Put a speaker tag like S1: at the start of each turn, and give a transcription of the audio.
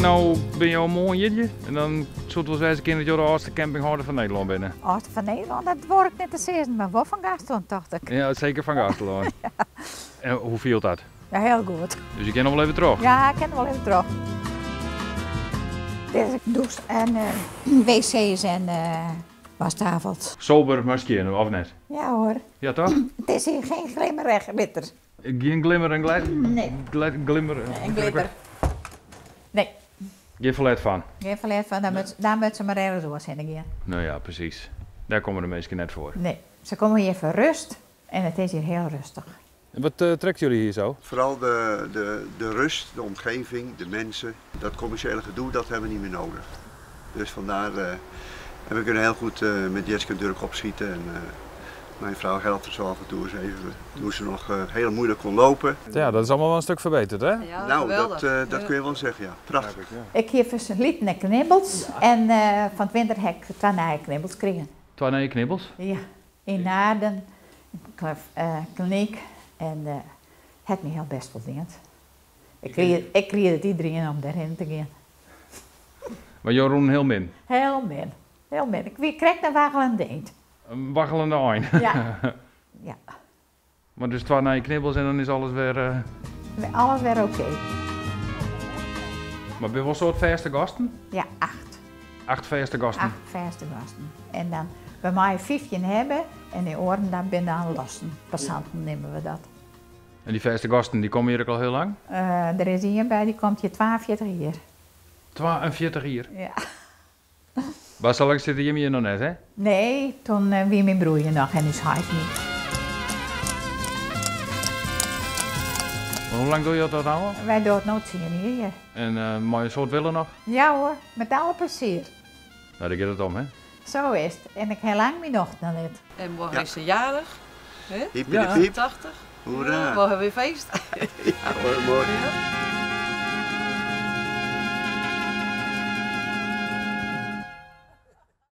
S1: Nou ben je al mooi jitje en dan zult wel eens een keer dat je de oudste campinghouder van Nederland binnen.
S2: Oosten van Nederland, dat word ik net te zeggen, maar wel van Gastelum, dacht ik.
S1: Ja, zeker van Gastelum. Ja. En hoe viel dat?
S2: Ja, heel goed.
S1: Dus je kan nog wel even terug?
S2: Ja, ik ken wel even terug. Dit is douche en wc's en wastafels.
S1: Sober maar skiën, of net?
S2: Ja hoor.
S1: Ja toch?
S2: Het is hier geen glimmerig glitter.
S1: Geen glimmer en glij...
S2: Nee.
S1: Glimmer...
S2: En glitter. Nee.
S1: Geen verlet van?
S2: Geen verleid van, daar moet ze maar ergens door zijn again.
S1: Nou ja, precies. Daar komen de meesten net voor.
S2: Nee, ze komen hier voor rust en het is hier heel rustig.
S1: En wat trekt jullie hier zo?
S3: Vooral de rust, de omgeving, de mensen. Dat commerciële gedoe, dat hebben we niet meer nodig. Dus vandaar, en we kunnen heel goed met Jetske Durk opschieten. En, mijn vrouw helpt er zo af en toe eens even, toen ze nog heel moeilijk kon lopen.
S1: Ja, dat is allemaal wel een stuk verbeterd, hè?
S4: Ja,
S3: Nou,
S4: geweldig.
S3: dat kun je wel zeggen, ja. Prachtig.
S2: Ik heb dus lieten en knibbels en van het winter heb ik 2 knibbels gekregen.
S1: 2 knibbels?
S2: Ja, in Naarden, kliniek en het me heel best verdiend. Ik kreeg het iedereen om daarheen te gaan.
S1: Maar Jeroen heel min.
S2: Heel min, heel min. Ik kreeg naar waggelende eend.
S1: Een waggelende ein.
S2: Ja. Ja,
S1: Maar dus 2 knibbels en dan is alles weer...
S2: alles weer oké.
S1: Maar ben je wel soort verste gasten?
S2: Ja, 8.
S1: 8 verste gasten?
S2: 8 verste gasten. En dan bij mij 15 hebben en die oren dan binnen aan lossen. Passanten nemen we dat.
S1: En die verste gasten die komen hier ook al heel lang?
S2: Er is hier bij, die komt hier 42 jaar.
S1: 42 hier.
S2: Ja.
S1: Waar zal ik zitten hier nog net, hè?
S2: Nee, toen wie mijn broer nog en is hij niet.
S1: Maar hoe lang doe je dat al?
S2: Wij doen het nooit zien hier.
S1: En maar je soort willen nog?
S2: Ja hoor, met alle plezier.
S1: Nou, daar gaat het om, hè?
S2: Zo is het. En ik heel lang mijn dochter net.
S4: En morgen
S3: Ja.
S4: is ze jarig. Hè?
S3: Hiep
S1: Ja.
S3: de piep.
S4: 80.
S3: Hoera.
S4: Ja, morgen weer feest.
S3: Ja, mooi.
S4: Ja.